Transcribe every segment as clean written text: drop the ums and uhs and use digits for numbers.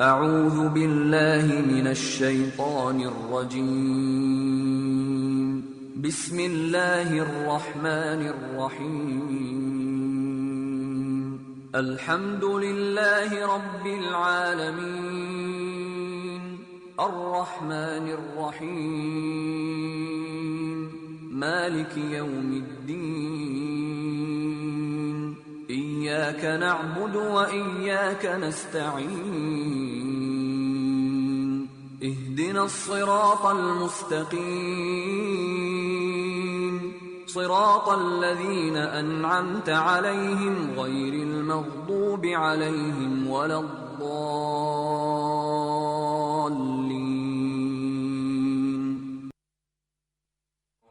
اعوذ باللہ من الشیطان الرجیم بسم اللہ الرحمن الرحیم الحمد للہ رب العالمین الرحمن الرحیم مالک یوم الدین إياك نعبد وإياك نستعين اهدنا الصراط المستقيم صراط الذين أنعمت عليهم غير المغضوب عليهم ولا الضالين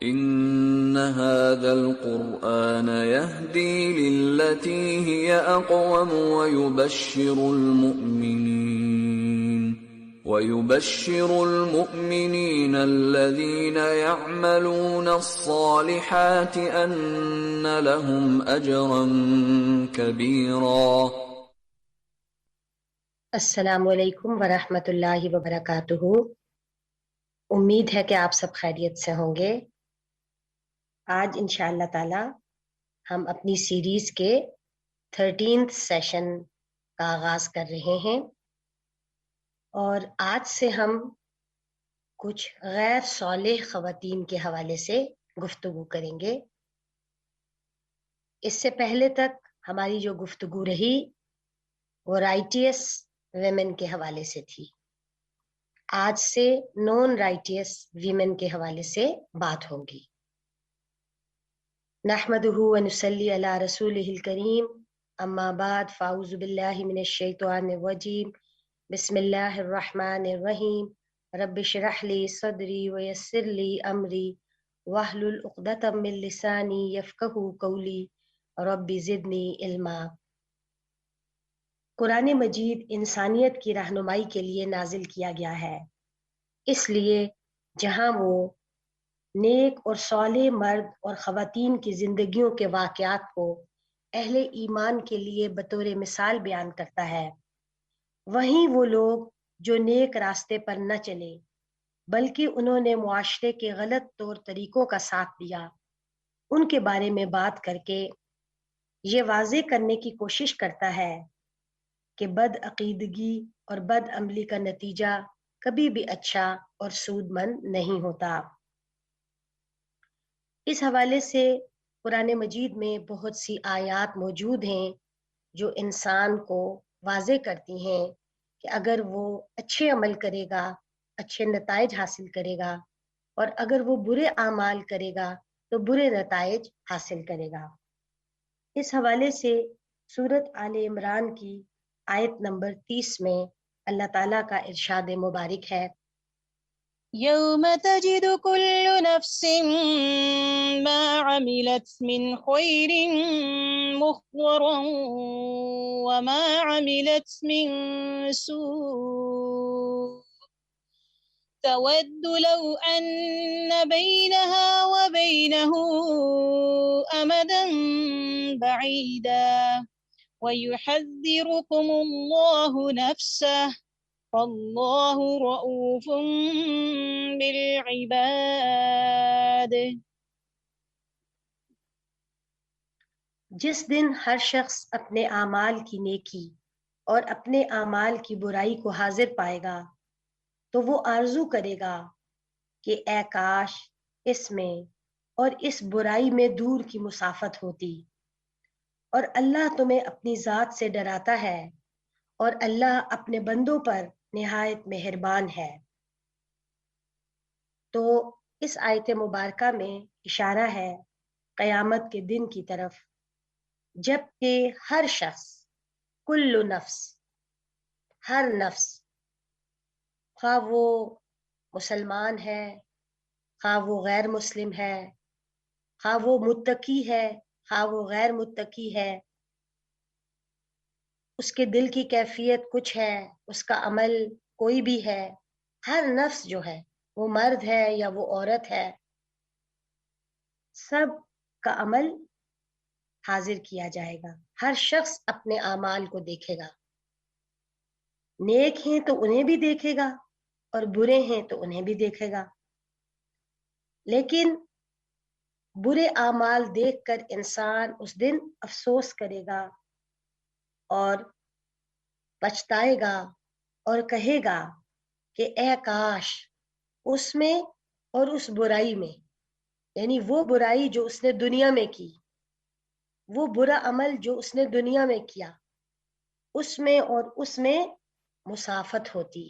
إن هذا القرآن يهدي للتي هي أقوم ويبشر المؤمنين الذين يعملون الصالحات أن لهم أجرا كبيرا. السلام علیکم ورحمۃ اللہ وبرکاتہ. امید ہے کہ آپ سب خیریت سے ہوں گے. آج انشاءاللہ تعالی ہم اپنی سیریز کے 13th سیشن کا آغاز کر رہے ہیں اور آج سے ہم کچھ غیر صالح خواتین کے حوالے سے گفتگو کریں گے. اس سے پہلے تک ہماری جو گفتگو رہی وہ رائٹیس ویمن کے حوالے سے تھی. آج سے نون رائٹیس ویمن کے حوالے سے بات ہوگی. نحمده ونصلي على رسوله الكريم اما بعد فاعوذ بالله من الشيطان الرجيم بسم الله الرحمن الرحيم رب اشرح لي صدري ويسر لي امري واحلل عقدة من لساني يفقهوا قولي رب زدني علما. قرآن مجید انسانیت کی رہنمائی کے لیے نازل کیا گیا ہے، اس لیے جہاں وہ نیک اور صالح مرد اور خواتین کی زندگیوں کے واقعات کو اہل ایمان کے لیے بطور مثال بیان کرتا ہے، وہیں وہ لوگ جو نیک راستے پر نہ چلے بلکہ انہوں نے معاشرے کے غلط طور طریقوں کا ساتھ دیا، ان کے بارے میں بات کر کے یہ واضح کرنے کی کوشش کرتا ہے کہ بد عقیدگی اور بد عملی کا نتیجہ کبھی بھی اچھا اور سود مند نہیں ہوتا. اس حوالے سے قرآن مجید میں بہت سی آیات موجود ہیں جو انسان کو واضح کرتی ہیں کہ اگر وہ اچھے عمل کرے گا اچھے نتائج حاصل کرے گا، اور اگر وہ برے اعمال کرے گا تو برے نتائج حاصل کرے گا. اس حوالے سے سورۃ آل عمران کی آیت نمبر 30 میں اللہ تعالیٰ کا ارشاد مبارک ہے، يوم تجد كل نفس ما عملت من خير محضرا وما عملت من سوء تود لو أن بينها وبينه أمدا بعيدا ويحذركم الله نفسه واللہ رؤوف بالعباد. جس دن ہر شخص اپنے اعمال کی نیکی اور اپنے اعمال کی برائی کو حاضر پائے گا تو وہ آرزو کرے گا کہ اے کاش اس میں اور اس برائی میں دور کی مسافت ہوتی. اور اللہ تمہیں اپنی ذات سے ڈراتا ہے اور اللہ اپنے بندوں پر نہایت مہربان ہے. تو اس آیت مبارکہ میں اشارہ ہے قیامت کے دن کی طرف، جب کہ ہر شخص، کل نفس، ہر نفس، خواہ وہ مسلمان ہے، خواہ وہ غیر مسلم ہے، خواہ وہ متقی ہے، خواہ وہ غیر متقی ہے، اس کے دل کی کیفیت کچھ ہے، اس کا عمل کوئی بھی ہے، ہر نفس جو ہے وہ مرد ہے یا وہ عورت ہے، سب کا عمل حاضر کیا جائے گا. ہر شخص اپنے اعمال کو دیکھے گا. نیک ہیں تو انہیں بھی دیکھے گا اور برے ہیں تو انہیں بھی دیکھے گا، لیکن برے اعمال دیکھ کر انسان اس دن افسوس کرے گا اور پچھتائے گا اور کہے گا کہ اے کاش اس میں اور اس برائی میں، یعنی وہ برائی جو اس نے دنیا میں کی، وہ برا عمل جو اس نے دنیا میں کیا، اس میں اور اس میں مسافت ہوتی،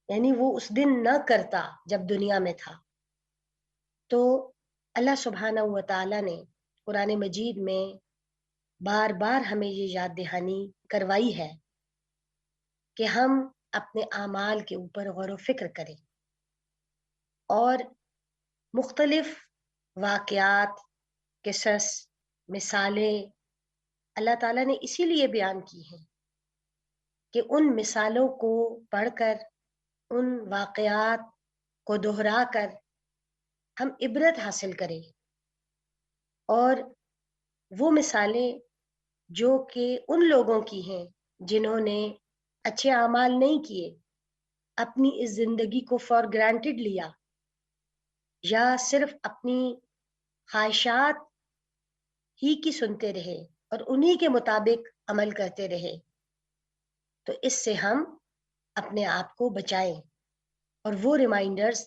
یعنی وہ اس دن نہ کرتا جب دنیا میں تھا۔ تو اللہ سبحانہ و تعالی نے قرآن مجید میں بار بار ہمیں یہ یاد دہانی کروائی ہے کہ ہم اپنے اعمال کے اوپر غور و فکر کریں اور مختلف واقعات، قصص، مثالیں اللہ تعالیٰ نے اسی لیے بیان کی ہیں کہ ان مثالوں کو پڑھ کر، ان واقعات کو دہرا کر ہم عبرت حاصل کریں، اور وہ مثالیں جو کہ ان لوگوں کی ہیں جنہوں نے اچھے اعمال نہیں کیے، اپنی اس زندگی کو فار گرانٹیڈ لیا یا صرف اپنی خواہشات ہی کی سنتے رہے اور انہی کے مطابق عمل کرتے رہے، تو اس سے ہم اپنے آپ کو بچائیں اور وہ ریمائنڈرز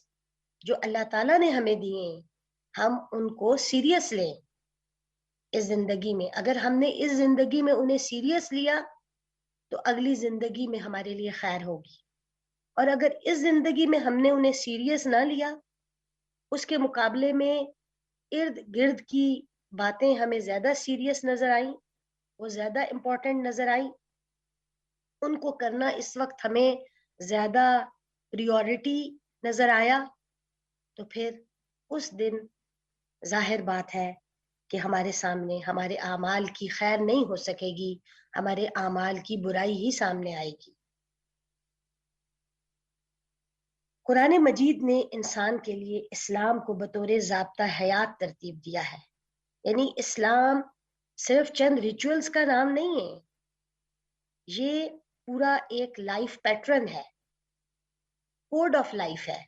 جو اللہ تعالیٰ نے ہمیں دیے ہم ان کو سیریس لیں اس زندگی میں۔ اگر ہم نے اس زندگی میں انہیں سیریس لیا تو اگلی زندگی میں ہمارے لیے خیر ہوگی، اور اگر اس زندگی میں ہم نے انہیں سیریس نہ لیا، اس کے مقابلے میں ارد گرد کی باتیں ہمیں زیادہ سیریس نظر آئیں، وہ زیادہ امپورٹنٹ نظر آئیں، ان کو کرنا اس وقت ہمیں زیادہ پریورٹی نظر آیا، تو پھر اس دن ظاہر بات ہے کہ ہمارے سامنے ہمارے اعمال کی خیر نہیں ہو سکے گی، ہمارے اعمال کی برائی ہی سامنے آئے گی۔ قرآن مجید نے انسان کے لیے اسلام کو بطور ضابطہ حیات ترتیب دیا ہے، یعنی اسلام صرف چند ریچولز کا نام نہیں ہے، یہ پورا ایک لائف پیٹرن ہے، کوڈ آف لائف ہے،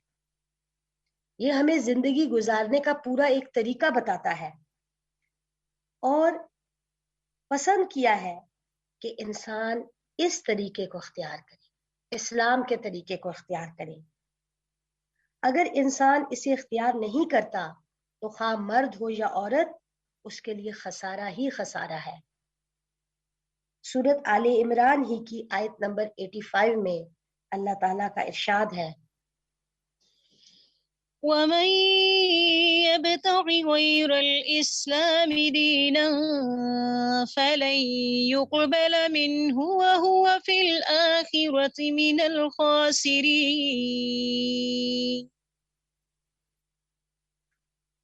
یہ ہمیں زندگی گزارنے کا پورا ایک طریقہ بتاتا ہے، اور پسند کیا ہے کہ انسان اس طریقے کو اختیار کرے، اسلام کے طریقے کو اختیار کرے۔ اگر انسان اسے اختیار نہیں کرتا تو خواہ مرد ہو یا عورت، اس کے لیے خسارہ ہی خسارہ ہے۔ سورت آل عمران ہی کی آیت نمبر 85 میں اللہ تعالیٰ کا ارشاد ہے، ومن يبتغ غير الإسلام دينا فلن يقبل منه وهو في الآخرة من الخاسرين۔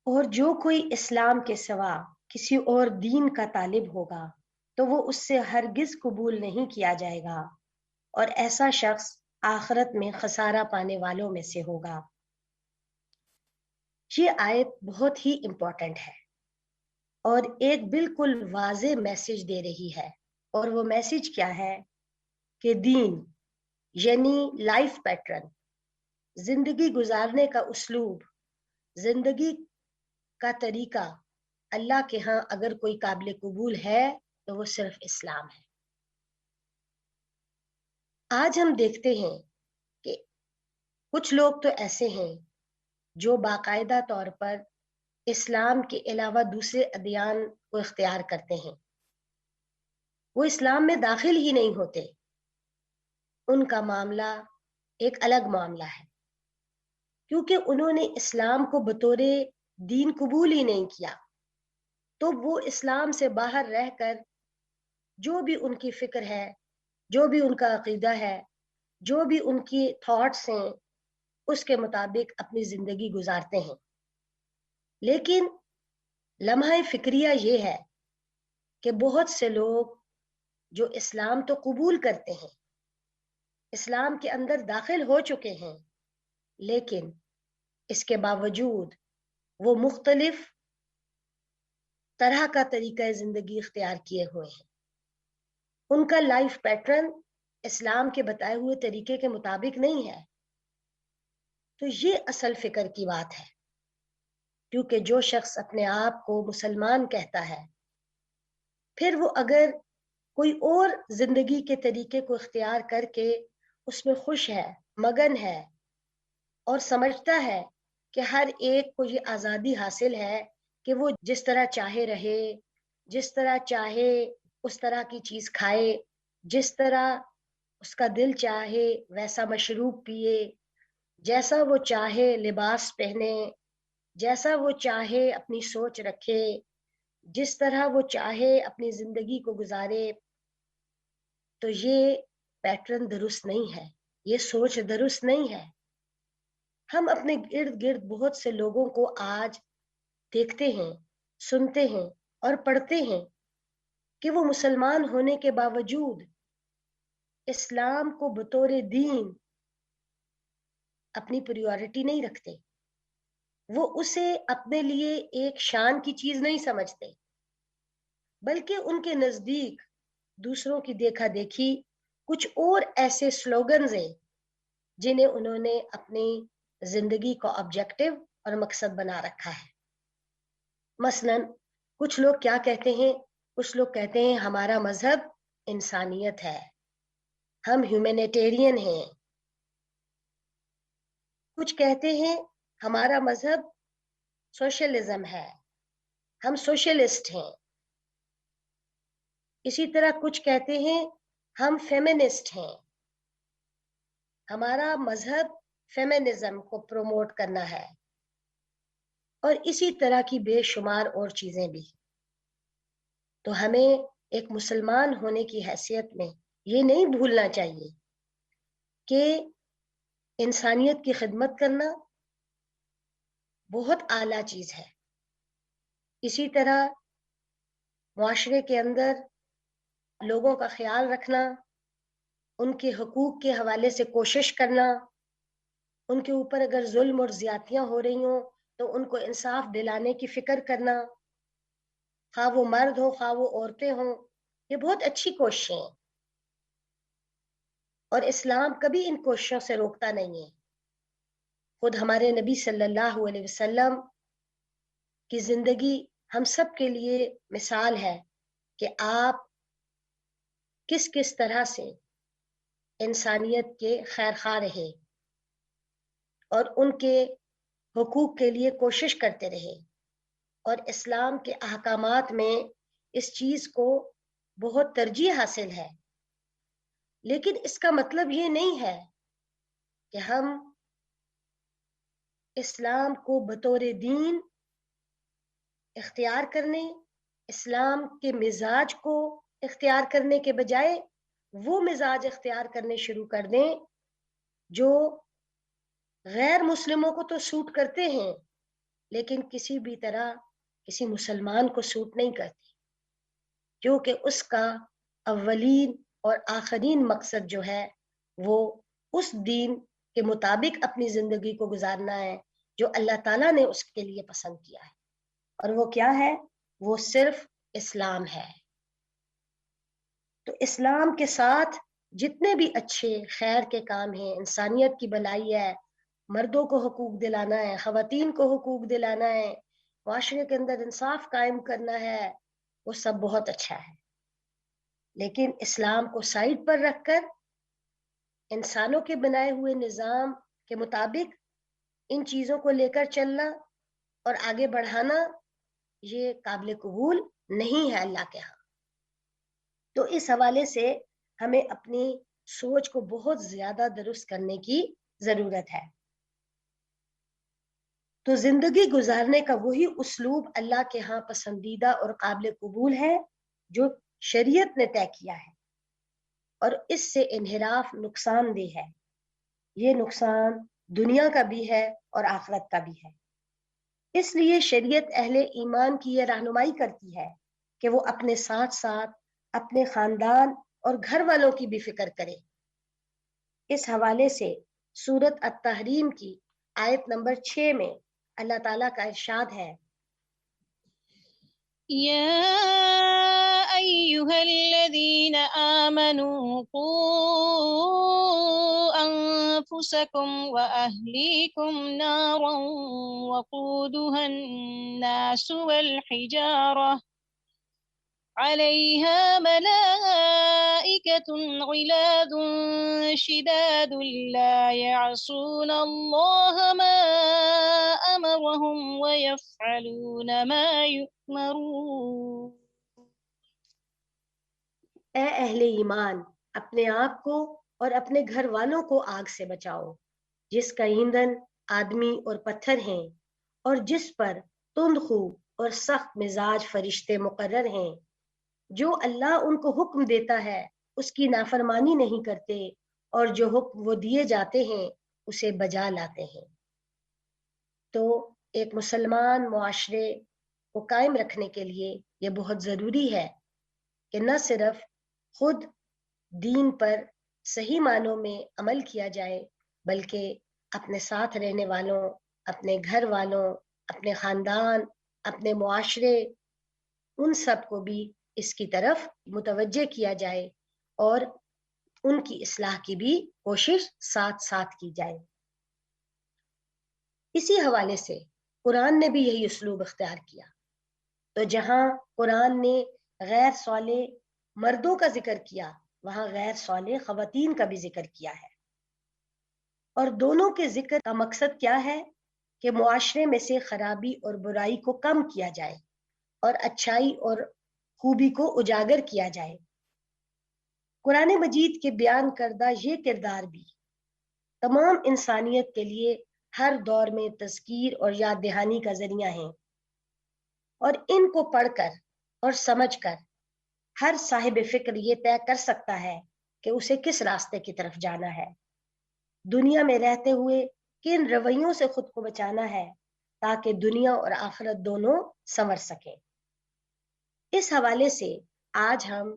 اور جو کوئی اسلام کے سوا کسی اور دین کا طالب ہوگا تو وہ اس سے ہرگز قبول نہیں کیا جائے گا، اور ایسا شخص آخرت میں خسارہ پانے والوں میں سے ہوگا۔ یہ آیت بہت ہی امپورٹنٹ ہے اور ایک بالکل واضح میسج دے رہی ہے، اور وہ میسج کیا ہے کہ دین یعنی لائف پیٹرن، زندگی گزارنے کا اسلوب، زندگی کا طریقہ، اللہ کے ہاں اگر کوئی قابل قبول ہے تو وہ صرف اسلام ہے۔ آج ہم دیکھتے ہیں کہ کچھ لوگ تو ایسے ہیں جو باقاعدہ طور پر اسلام کے علاوہ دوسرے ادیان کو اختیار کرتے ہیں، وہ اسلام میں داخل ہی نہیں ہوتے، ان کا معاملہ ایک الگ معاملہ ہے، کیونکہ انہوں نے اسلام کو بطور دین قبول ہی نہیں کیا، تو وہ اسلام سے باہر رہ کر جو بھی ان کی فکر ہے، جو بھی ان کا عقیدہ ہے، جو بھی ان کی تھاٹس ہیں، اس کے مطابق اپنی زندگی گزارتے ہیں۔ لیکن لمحہ فکریہ یہ ہے کہ بہت سے لوگ جو اسلام تو قبول کرتے ہیں، اسلام کے اندر داخل ہو چکے ہیں، لیکن اس کے باوجود وہ مختلف طرح کا طریقہ زندگی اختیار کیے ہوئے ہیں۔ ان کا لائف پیٹرن اسلام کے بتائے ہوئے طریقے کے مطابق نہیں ہے، تو یہ اصل فکر کی بات ہے. کیونکہ جو شخص اپنے آپ کو مسلمان کہتا ہے، پھر وہ اگر کوئی اور زندگی کے طریقے کو اختیار کر کے اس میں خوش ہے، مگن ہے، اور سمجھتا ہے کہ ہر ایک کو یہ آزادی حاصل ہے کہ وہ جس طرح چاہے رہے، جس طرح چاہے اس طرح کی چیز کھائے، جس طرح اس کا دل چاہے ویسا مشروب پیے، جیسا وہ چاہے لباس پہنے، جیسا وہ چاہے اپنی سوچ رکھے، جس طرح وہ چاہے اپنی زندگی کو گزارے، تو یہ پیٹرن درست نہیں ہے، یہ سوچ درست نہیں ہے. ہم اپنے ارد گرد بہت سے لوگوں کو آج دیکھتے ہیں، سنتے ہیں اور پڑھتے ہیں کہ وہ مسلمان ہونے کے باوجود اسلام کو بطور دین اپنی پریورٹی نہیں رکھتے. وہ اسے اپنے لیے ایک شان کی چیز نہیں سمجھتے، بلکہ ان کے نزدیک دوسروں کی دیکھا دیکھی کچھ اور ایسے سلوگنز ہیں جنہیں انہوں نے اپنی زندگی کو آبجیکٹو اور مقصد بنا رکھا ہے. مثلا کچھ لوگ کیا کہتے ہیں؟ کچھ لوگ کہتے ہیں ہمارا مذہب انسانیت ہے، ہم ہیومینیٹیرین ہیں. کچھ کہتے ہیں ہمارا مذہب سوشلزم ہے، ہم سوشلسٹ ہیں. اسی طرح کچھ کہتے ہیں ہم فیمنسٹ ہیں، ہمارا مذہب فیمنزم کو پروموٹ کرنا ہے، اور اسی طرح کی بے شمار اور چیزیں بھی. تو ہمیں ایک مسلمان ہونے کی حیثیت میں یہ نہیں بھولنا چاہیے کہ انسانیت کی خدمت کرنا بہت اعلیٰ چیز ہے. اسی طرح معاشرے کے اندر لوگوں کا خیال رکھنا، ان کے حقوق کے حوالے سے کوشش کرنا، ان کے اوپر اگر ظلم اور زیادتیاں ہو رہی ہوں تو ان کو انصاف دلانے کی فکر کرنا، خواہ وہ مرد ہو خواہ وہ عورتیں ہوں، یہ بہت اچھی کوششیں ہیں، اور اسلام کبھی ان کوششوں سے روکتا نہیں ہے. خود ہمارے نبی صلی اللہ علیہ وسلم کی زندگی ہم سب کے لیے مثال ہے کہ آپ کس کس طرح سے انسانیت کے خیر خواہ رہے اور ان کے حقوق کے لیے کوشش کرتے رہے، اور اسلام کے احکامات میں اس چیز کو بہت ترجیح حاصل ہے. لیکن اس کا مطلب یہ نہیں ہے کہ ہم اسلام کو بطور دین اختیار کرنے، اسلام کے مزاج کو اختیار کرنے کے بجائے وہ مزاج اختیار کرنے شروع کر دیں جو غیر مسلموں کو تو سوٹ کرتے ہیں لیکن کسی بھی طرح کسی مسلمان کو سوٹ نہیں کرتے، کیونکہ اس کا اولین اور آخرین مقصد جو ہے وہ اس دین کے مطابق اپنی زندگی کو گزارنا ہے جو اللہ تعالیٰ نے اس کے لیے پسند کیا ہے. اور وہ کیا ہے؟ وہ صرف اسلام ہے. تو اسلام کے ساتھ جتنے بھی اچھے خیر کے کام ہیں، انسانیت کی بھلائی ہے، مردوں کو حقوق دلانا ہے، خواتین کو حقوق دلانا ہے، معاشرے کے اندر انصاف قائم کرنا ہے، وہ سب بہت اچھا ہے. لیکن اسلام کو سائڈ پر رکھ کر انسانوں کے بنائے ہوئے نظام کے مطابق ان چیزوں کو لے کر چلنا اور آگے بڑھانا یہ قابل قبول نہیں ہے اللہ کے ہاں. تو اس حوالے سے ہمیں اپنی سوچ کو بہت زیادہ درست کرنے کی ضرورت ہے. تو زندگی گزارنے کا وہی اسلوب اللہ کے ہاں پسندیدہ اور قابل قبول ہے جو شریعت نے طے کیا ہے، اور اس سے انحراف نقصان دہ ہے. یہ نقصان دنیا کا بھی ہے اور آخرت کا بھی ہے. اس لیے شریعت اہل ایمان کی یہ رہنمائی کرتی ہے کہ وہ اپنے ساتھ ساتھ اپنے خاندان اور گھر والوں کی بھی فکر کرے. اس حوالے سے سورۃ التحریم کی آیت نمبر 6 میں اللہ تعالیٰ کا ارشاد ہے، يا أيها الذين آمنوا قوا أنفسكم وأهليكم نارا وقودها الناس والحجارة عليها ملائكة غلاظ شداد لا يعصون الله ما أمرهم ويفعلون ما يؤمرون۔ اے اہل ایمان، اپنے آپ کو اور اپنے گھر والوں کو آگ سے بچاؤ، جس کا ایندھن آدمی اور پتھر ہیں، اور جس پر تند خو اور سخت مزاج فرشتے مقرر ہیں، جو اللہ ان کو حکم دیتا ہے اس کی نافرمانی نہیں کرتے، اور جو حکم وہ دیے جاتے ہیں اسے بجا لاتے ہیں۔ تو ایک مسلمان معاشرے کو قائم رکھنے کے لیے یہ بہت ضروری ہے کہ نہ صرف خود دین پر صحیح معنوں میں عمل کیا جائے، بلکہ اپنے ساتھ رہنے والوں، اپنے گھر والوں، اپنے خاندان، اپنے معاشرے، ان سب کو بھی اس کی طرف متوجہ کیا جائے اور ان کی اصلاح کی بھی کوشش ساتھ ساتھ کی جائے۔ اسی حوالے سے قرآن نے بھی یہی اسلوب اختیار کیا۔ تو جہاں قرآن نے غیر صالح مردوں کا ذکر کیا، وہاں غیر صالح خواتین کا بھی ذکر کیا ہے، اور دونوں کے ذکر کا مقصد کیا ہے کہ معاشرے میں سے خرابی اور برائی کو کم کیا جائے اور اچھائی اور خوبی کو اجاگر کیا جائے۔ قرآن مجید کے بیان کردہ یہ کردار بھی تمام انسانیت کے لیے ہر دور میں تذکیر اور یاد دہانی کا ذریعہ ہیں، اور ان کو پڑھ کر اور سمجھ کر ہر صاحب فکر یہ طے کر سکتا ہے کہ اسے کس راستے کی طرف جانا ہے، دنیا میں رہتے ہوئے کن رویوں سے خود کو بچانا ہے، تاکہ دنیا اور آخرت دونوں سنور سکیں۔ اس حوالے سے آج ہم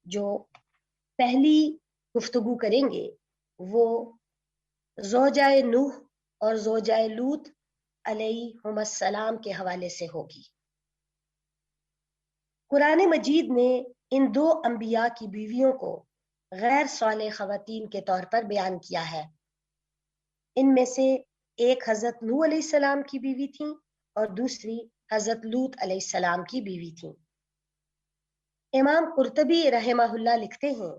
جو پہلی گفتگو کریں گے وہ زوجہ نوح اور زوجہ لوط علیہم السلام کے حوالے سے ہوگی۔ قرآن مجید نے ان دو انبیاء کی بیویوں کو غیر صالح خواتین کے طور پر بیان کیا ہے۔ ان میں سے ایک حضرت نوح علیہ السلام کی بیوی تھیں اور دوسری حضرت لوط علیہ السلام کی بیوی تھیں۔ امام قرطبی رحمہ اللہ لکھتے ہیں،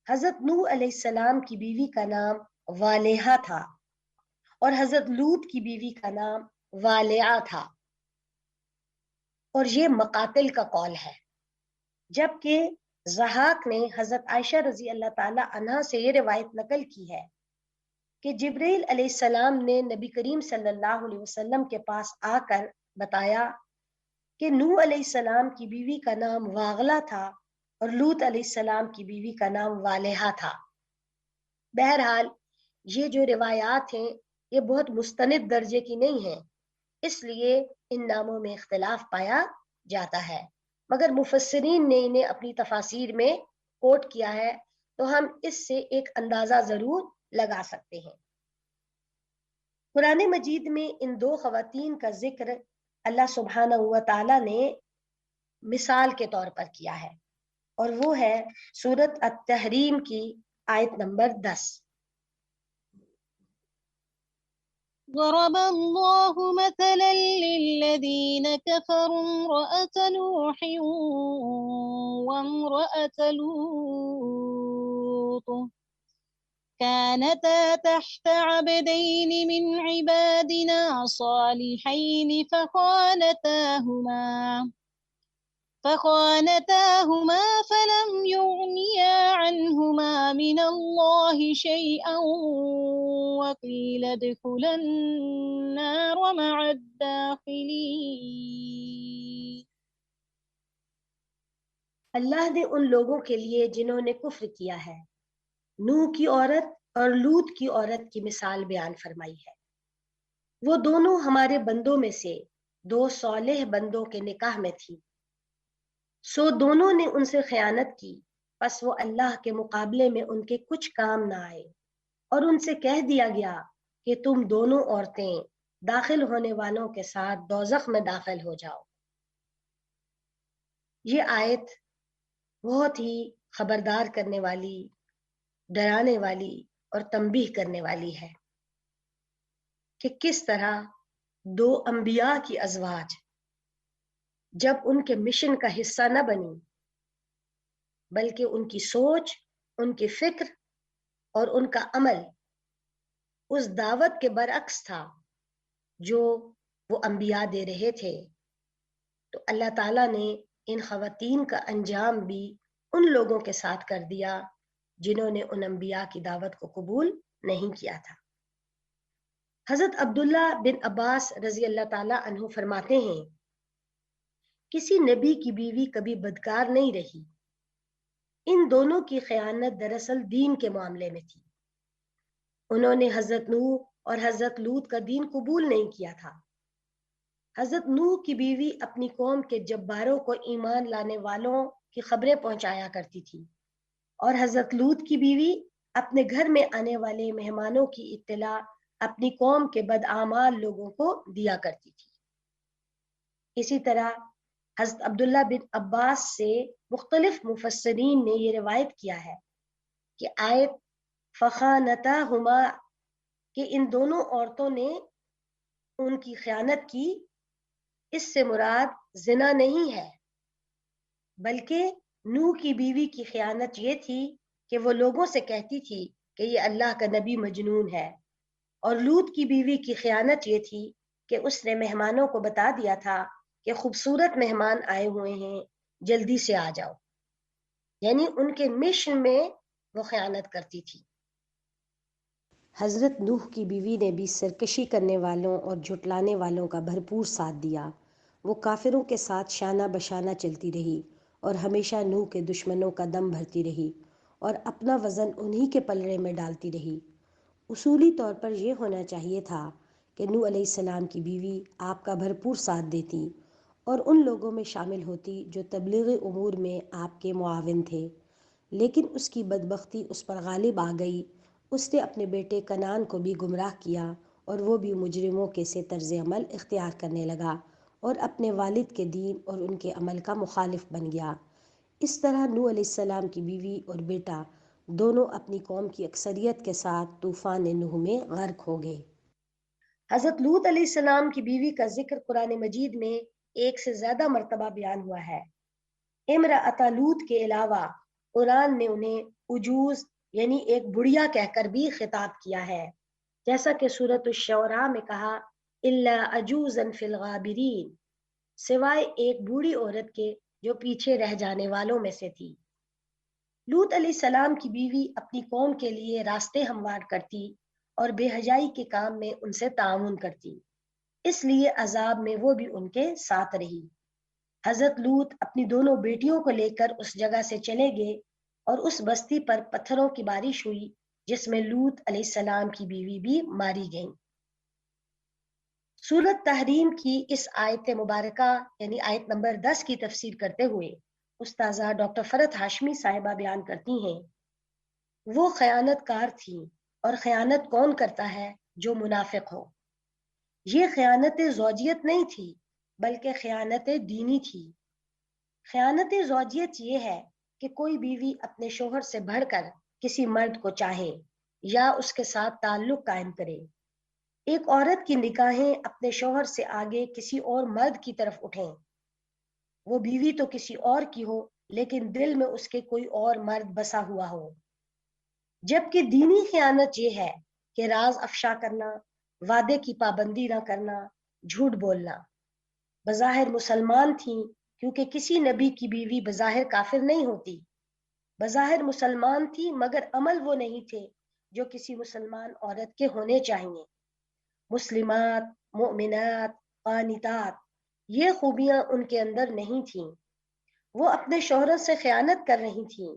حضرت نوح علیہ السلام کی بیوی کا نام والہا تھا اور حضرت لوط کی بیوی کا نام والعہ تھا، اور یہ مقاتل کا قول ہے، جبکہ ضحاک نے حضرت عائشہ رضی اللہ تعالی عنہا سے یہ روایت نقل کی ہے کہ جبرائیل علیہ السلام نے نبی کریم صلی اللہ علیہ وسلم کے پاس آ کر بتایا کہ نوح علیہ السلام کی بیوی کا نام واغلہ تھا اور لوط علیہ السلام کی بیوی کا نام والہا تھا۔ بہرحال یہ جو روایات ہیں یہ بہت مستند درجے کی نہیں ہیں، اس لیے ان ناموں میں اختلاف پایا جاتا ہے، مگر مفسرین نے انہیں اپنی تفاسیر میں کوٹ کیا ہے، تو ہم اس سے ایک اندازہ ضرور لگا سکتے ہیں۔ قرآن مجید میں ان دو خواتین کا ذکر اللہ سبحانہ و تعالی نے مثال کے طور پر کیا ہے، اور وہ ہے سورۃ التحریم کی آیت نمبر 10۔ ضرب الله مثلا للذين كفروا امرأة نوح وامرأة لوط كانتا تحت عبدين من عبادنا صالحين فخانتاهما فلم يغنيا عنهما من الله شيئا وقيل ادخلا النار مع الداخلين۔ اللہ نے ان لوگوں کے لیے جنہوں نے کفر کیا ہے نوح کی عورت اور لوط کی عورت کی مثال بیان فرمائی ہے۔ وہ دونوں ہمارے بندوں میں سے دو صالح بندوں کے نکاح میں تھی، سو دونوں نے ان سے خیانت کی، پس وہ اللہ کے مقابلے میں ان کے کچھ کام نہ آئے، اور ان سے کہہ دیا گیا کہ تم دونوں عورتیں داخل ہونے والوں کے ساتھ دوزخ میں داخل ہو جاؤ۔ یہ آیت بہت ہی خبردار کرنے والی، ڈرانے والی اور تنبیہ کرنے والی ہے کہ کس طرح دو انبیاء کی ازواج جب ان کے مشن کا حصہ نہ بنی، بلکہ ان کی سوچ، ان کی فکر اور ان کا عمل اس دعوت کے برعکس تھا جو وہ انبیاء دے رہے تھے، تو اللہ تعالیٰ نے ان خواتین کا انجام بھی ان لوگوں کے ساتھ کر دیا جنہوں نے ان انبیاء کی دعوت کو قبول نہیں کیا تھا۔ حضرت عبداللہ بن عباس رضی اللہ تعالیٰ عنہ فرماتے ہیں، کسی نبی کی بیوی کبھی بدکار نہیں رہی، ان دونوں کی خیانت دراصل دین کے معاملے میں تھی۔ انہوں نے حضرت نوح اور حضرت لوط کا دین قبول نہیں کیا تھا۔ حضرت نوح کی بیوی اپنی قوم کے جباروں کو ایمان لانے والوں کی خبریں پہنچایا کرتی تھی، اور حضرت لوط کی بیوی اپنے گھر میں آنے والے مہمانوں کی اطلاع اپنی قوم کے بدعمال لوگوں کو دیا کرتی تھی۔ اسی طرح حضرت عبداللہ بن عباس سے مختلف مفسرین نے یہ روایت کیا ہے کہ آیت فخانتاہما کہ ان دونوں عورتوں نے ان کی خیانت کی، اس سے مراد زنا نہیں ہے، بلکہ نوح کی بیوی کی خیانت یہ تھی کہ وہ لوگوں سے کہتی تھی کہ یہ اللہ کا نبی مجنون ہے، اور لوط کی بیوی کی خیانت یہ تھی کہ اس نے مہمانوں کو بتا دیا تھا کہ خوبصورت مہمان آئے ہوئے ہیں، جلدی سے آ جاؤ، یعنی ان کے مشن میں وہ خیانت کرتی تھی۔ حضرت نوح کی بیوی نے بھی سرکشی کرنے والوں اور جھٹلانے والوں کا بھرپور ساتھ دیا۔ وہ کافروں کے ساتھ شانہ بشانہ چلتی رہی اور ہمیشہ نوح کے دشمنوں کا دم بھرتی رہی اور اپنا وزن انہی کے پلڑے میں ڈالتی رہی۔ اصولی طور پر یہ ہونا چاہیے تھا کہ نوح علیہ السلام کی بیوی آپ کا بھرپور ساتھ دیتی اور ان لوگوں میں شامل ہوتی جو تبلیغی امور میں آپ کے معاون تھے، لیکن اس کی بدبختی اس پر غالب آ گئی۔ اس نے اپنے بیٹے کنعان کو بھی گمراہ کیا اور وہ بھی مجرموں کے سے طرز عمل اختیار کرنے لگا اور اپنے والد کے دین اور ان کے عمل کا مخالف بن گیا۔ اس طرح نوح علیہ السلام کی بیوی اور بیٹا دونوں اپنی قوم کی اکثریت کے ساتھ طوفان نوح میں غرق ہو گئے۔ حضرت لوط علیہ السلام کی بیوی کا ذکر قرآن مجید میں ایک سے زیادہ مرتبہ بیان ہوا ہے۔ امرأۃ لوط کے علاوہ قرآن نے انہیں عجوز یعنی ایک بڑھیا کہہ کر بھی خطاب کیا ہے، جیسا کہ سورۃ الشعراء میں کہا الا عجوزا فی الغابرین، سوائے ایک بوڑھی عورت کے جو پیچھے رہ جانے والوں میں سے تھی۔ لوط علیہ السلام کی بیوی اپنی قوم کے لیے راستے ہموار کرتی اور بے حیائی کے کام میں ان سے تعاون کرتی، اس لیے عذاب میں وہ بھی ان کے ساتھ رہی۔ حضرت لوط اپنی دونوں بیٹیوں کو لے کر اس جگہ سے چلے گئے اور اس بستی پر پتھروں کی بارش ہوئی جس میں لوط علیہ السلام کی بیوی بھی ماری گئیں۔ سورۃ تحریم کی اس آیت مبارکہ یعنی آیت نمبر 10 کی تفسیر کرتے ہوئے استاذہ ڈاکٹر فرحت ہاشمی صاحبہ بیان کرتی ہیں، وہ خیانت کار تھیں، اور خیانت کون کرتا ہے؟ جو منافق ہو۔ یہ خیانت زوجیت نہیں تھی بلکہ خیانت دینی تھی۔ خیانت زوجیت یہ ہے کہ کوئی بیوی اپنے شوہر سے بڑھ کر کسی مرد کو چاہے یا اس کے ساتھ تعلق قائم کرے۔ ایک عورت کی نگاہیں اپنے شوہر سے آگے کسی اور مرد کی طرف اٹھیں، وہ بیوی تو کسی اور کی ہو لیکن دل میں اس کے کوئی اور مرد بسا ہوا ہو۔ جبکہ دینی خیانت یہ ہے کہ راز افشا کرنا، وعدے کی پابندی نہ کرنا، جھوٹ بولنا۔ بظاہر مسلمان تھیں کیونکہ کسی نبی کی بیوی بظاہر کافر نہیں ہوتی، بظاہر مسلمان تھی مگر عمل وہ نہیں تھے جو کسی مسلمان عورت کے ہونے چاہیے۔ مسلمات، مؤمنات، قانتات، یہ خوبیاں ان کے اندر نہیں تھیں۔ وہ اپنے شوہر سے خیانت کر رہی تھیں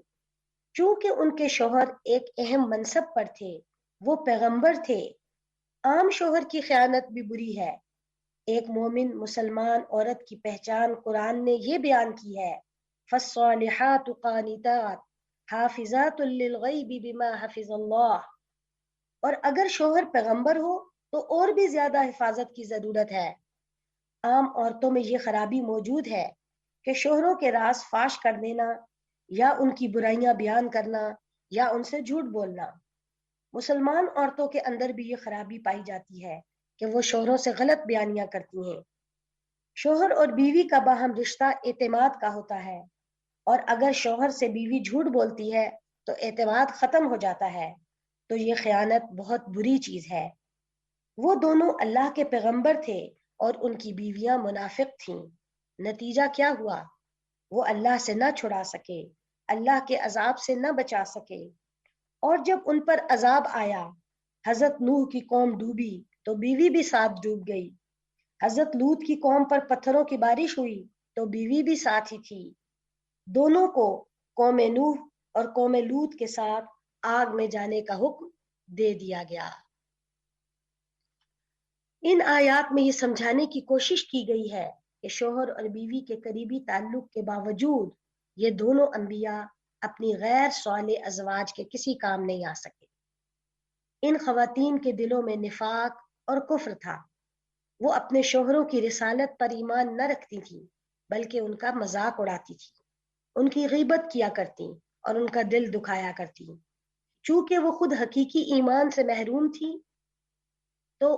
چونکہ ان کے شوہر ایک اہم منصب پر تھے، وہ پیغمبر تھے۔ عام شوہر کی خیانت بھی بری ہے۔ ایک مومن مسلمان عورت کی پہچان قرآن نے یہ بیان کی ہے، فالصالحات قانتات حافظات للغیب بما حفظ اللہ۔ اور اگر شوہر پیغمبر ہو تو اور بھی زیادہ حفاظت کی ضرورت ہے۔ عام عورتوں میں یہ خرابی موجود ہے کہ شوہروں کے راز فاش کر دینا یا ان کی برائیاں بیان کرنا یا ان سے جھوٹ بولنا۔ مسلمان عورتوں کے اندر بھی یہ خرابی پائی جاتی ہے کہ وہ شوہروں سے غلط بیانیاں کرتی ہیں۔ شوہر اور بیوی کا باہم رشتہ اعتماد کا ہوتا ہے، اور اگر شوہر سے بیوی جھوٹ بولتی ہے تو اعتماد ختم ہو جاتا ہے، تو یہ خیانت بہت بری چیز ہے۔ وہ دونوں اللہ کے پیغمبر تھے اور ان کی بیویاں منافق تھیں۔ نتیجہ کیا ہوا؟ وہ اللہ سے نہ چھڑا سکے، اللہ کے عذاب سے نہ بچا سکے، اور جب ان پر عذاب آیا، حضرت نوح کی قوم ڈوبی تو بیوی بھی ساتھ ڈوب گئی۔ حضرت لوط کی قوم پر پتھروں کی بارش ہوئی تو بیوی بھی ساتھ ہی تھی۔ دونوں کو قوم نوح اور قوم لوط کے ساتھ آگ میں جانے کا حکم دے دیا گیا۔ ان آیات میں یہ سمجھانے کی کوشش کی گئی ہے کہ شوہر اور بیوی کے قریبی تعلق کے باوجود یہ دونوں انبیاء اپنی غیر صالح ازواج کے کسی کام نہیں آ سکے۔ ان خواتین کے دلوں میں نفاق اور کفر تھا۔ وہ اپنے شوہروں کی رسالت پر ایمان نہ رکھتی تھیں، بلکہ ان کا مذاق اڑاتی تھیں، ان کی غیبت کیا کرتی اور ان کا دل دکھایا کرتی۔ چونکہ وہ خود حقیقی ایمان سے محروم تھی، تو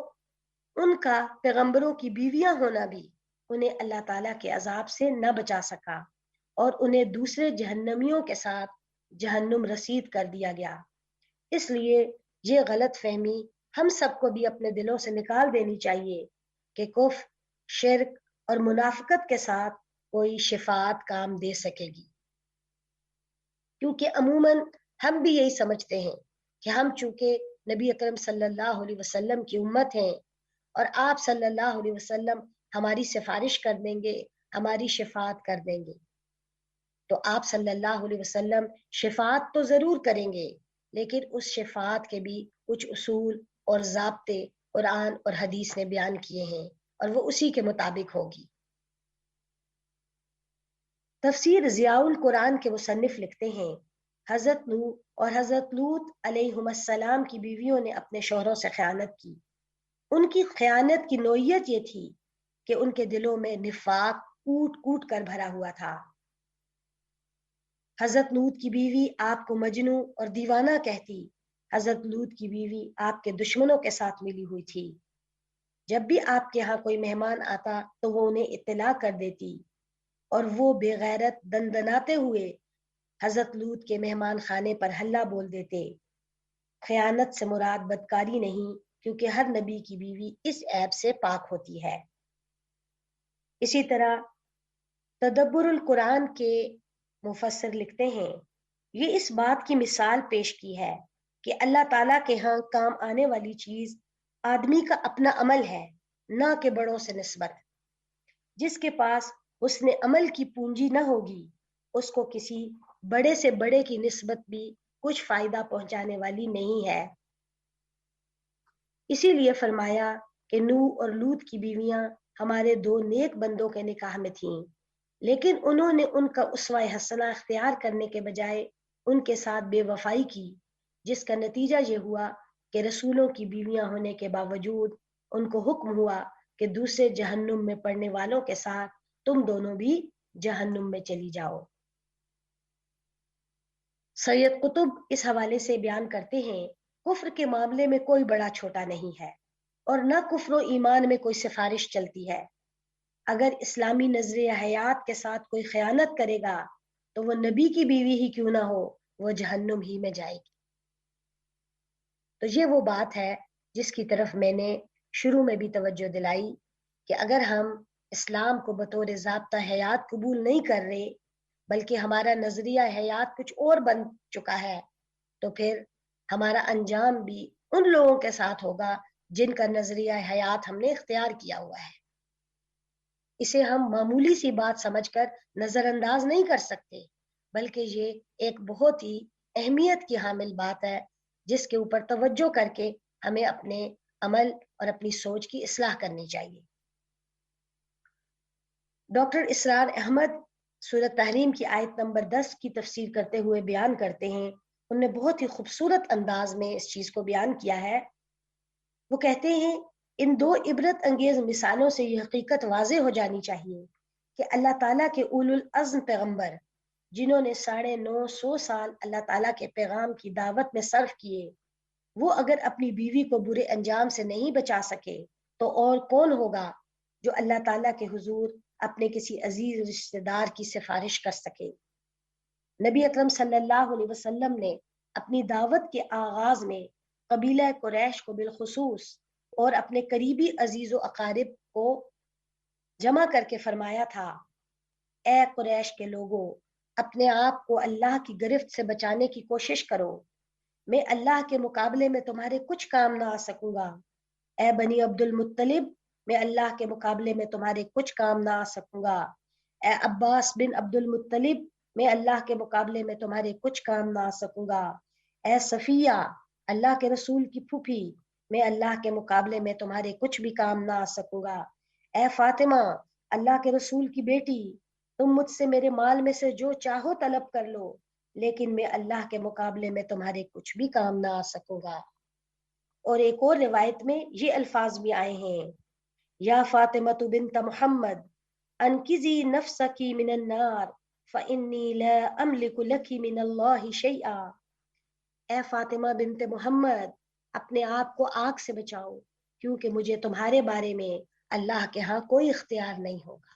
ان کا پیغمبروں کی بیویاں ہونا بھی انہیں اللہ تعالیٰ کے عذاب سے نہ بچا سکا، اور انہیں دوسرے جہنمیوں کے ساتھ جہنم رسید کر دیا گیا۔ اس لیے یہ غلط فہمی ہم سب کو بھی اپنے دلوں سے نکال دینی چاہیے کہ کفر، شرک اور منافقت کے ساتھ کوئی شفاعت کام دے سکے گی، کیونکہ عموماً ہم بھی یہی سمجھتے ہیں کہ ہم چونکہ نبی اکرم صلی اللہ علیہ وسلم کی امت ہیں اور آپ صلی اللہ علیہ وسلم ہماری سفارش کر دیں گے، ہماری شفاعت کر دیں گے، تو آپ صلی اللہ علیہ وسلم شفاعت تو ضرور کریں گے، لیکن اس شفاعت کے بھی کچھ اصول اور ضابطے قرآن اور حدیث نے بیان کیے ہیں، اور وہ اسی کے مطابق ہوگی۔ تفسیر ضیاء القرآن کے مصنف لکھتے ہیں، حضرت نوح اور حضرت لوط علیہم السلام کی بیویوں نے اپنے شوہروں سے خیانت کی۔ ان کی خیانت کی نوعیت یہ تھی کہ ان کے دلوں میں نفاق کوٹ کوٹ کر بھرا ہوا تھا۔ حضرت لوط کی بیوی آپ کو مجنوں اور دیوانہ کہتی۔ حضرت لوط کی بیوی آپ کے دشمنوں کے ساتھ ملی ہوئی تھی۔ جب بھی آپ کے ہاں کوئی مہمان آتا تو وہ انہیں اطلاع کر دیتی، اور وہ بے غیرت دندناتے ہوئے حضرت لوط کے مہمان خانے پر ہلہ بول دیتے۔ خیانت سے مراد بدکاری نہیں، کیونکہ ہر نبی کی بیوی اس عیب سے پاک ہوتی ہے۔ اسی طرح تدبر القرآن کے مفسر لکھتے ہیں، یہ اس بات کی مثال پیش کی ہے کہ اللہ تعالیٰ کے ہاں کام آنے والی چیز آدمی کا اپنا عمل ہے، نہ کہ بڑوں سے نسبت۔ جس کے پاس حسن عمل کی پونجی نہ ہوگی، اس کو کسی بڑے سے بڑے کی نسبت بھی کچھ فائدہ پہنچانے والی نہیں ہے۔ اسی لیے فرمایا کہ نوح اور لوط کی بیویاں ہمارے دو نیک بندوں کے نکاح میں تھیں، لیکن انہوں نے ان کا اسوہ حسنہ اختیار کرنے کے بجائے ان کے ساتھ بے وفائی کی، جس کا نتیجہ یہ ہوا کہ رسولوں کی بیویاں ہونے کے باوجود ان کو حکم ہوا کہ دوسرے جہنم میں پڑنے والوں کے ساتھ تم دونوں بھی جہنم میں چلی جاؤ۔ سید قطب اس حوالے سے بیان کرتے ہیں، کفر کے معاملے میں کوئی بڑا چھوٹا نہیں ہے، اور نہ کفر و ایمان میں کوئی سفارش چلتی ہے۔ اگر اسلامی نظریہ حیات کے ساتھ کوئی خیانت کرے گا تو وہ نبی کی بیوی ہی کیوں نہ ہو، وہ جہنم ہی میں جائے گی۔ تو یہ وہ بات ہے جس کی طرف میں نے شروع میں بھی توجہ دلائی کہ اگر ہم اسلام کو بطور ضابطہ حیات قبول نہیں کر رہے، بلکہ ہمارا نظریہ حیات کچھ اور بن چکا ہے، تو پھر ہمارا انجام بھی ان لوگوں کے ساتھ ہوگا جن کا نظریہ حیات ہم نے اختیار کیا ہوا ہے۔ اسے ہم معمولی سی بات سمجھ کر نظر انداز نہیں کر سکتے، بلکہ یہ ایک بہت ہی اہمیت کی حامل بات ہے جس کے اوپر توجہ کر کے ہمیں اپنے عمل اور اپنی سوچ کی اصلاح کرنی چاہیے۔ ڈاکٹر اسرار احمد سورۃ تحریم کی آیت نمبر 10 کی تفسیر کرتے ہوئے بیان کرتے ہیں، انہوں نے بہت ہی خوبصورت انداز میں اس چیز کو بیان کیا ہے۔ وہ کہتے ہیں، ان دو عبرت انگیز مثالوں سے یہ حقیقت واضح ہو جانی چاہیے کہ اللہ تعالیٰ کے اولو العزم پیغمبر جنہوں نے 950 سال اللہ تعالیٰ کے پیغام کی دعوت میں صرف کیے، وہ اگر اپنی بیوی کو برے انجام سے نہیں بچا سکے تو اور کون ہوگا جو اللہ تعالیٰ کے حضور اپنے کسی عزیز رشتہ دار کی سفارش کر سکے۔ نبی اکرم صلی اللہ علیہ وسلم نے اپنی دعوت کے آغاز میں قبیلہ قریش کو بالخصوص اور اپنے قریبی عزیز و اقارب کو جمع کر کے فرمایا تھا، اے قریش کے لوگوں، اپنے آپ کو اللہ کی گرفت سے بچانے کی کوشش کرو، میں اللہ کے مقابلے میں تمہارے کچھ کام نہ آ سکوں گا۔ اے بنی عبد المطلب، میں اللہ کے مقابلے میں تمہارے کچھ کام نہ آ سکوں گا۔ اے عباس بن عبد المطلب، میں اللہ کے مقابلے میں تمہارے کچھ کام نہ آ سکوں گا۔ اے صفیہ، اللہ کے رسول کی پھوپھی، میں اللہ کے مقابلے میں تمہارے کچھ بھی کام نہ آ سکوں گا۔ اے فاطمہ، اللہ کے رسول کی بیٹی، تم مجھ سے میرے مال میں سے جو چاہو طلب کر لو، لیکن میں اللہ کے مقابلے میں تمہارے کچھ بھی کام نہ آ سکوں گا۔ اور ایک اور روایت میں یہ الفاظ بھی آئے ہیں، یا فاطمہ بنت محمد انقذی نفسک من النار فانی لا املک لک من اللہ شیئا۔ اے فاطمہ بنت محمد، اپنے آپ کو آگ سے بچاؤ، کیونکہ مجھے تمہارے بارے میں اللہ کے ہاں کوئی اختیار نہیں ہوگا۔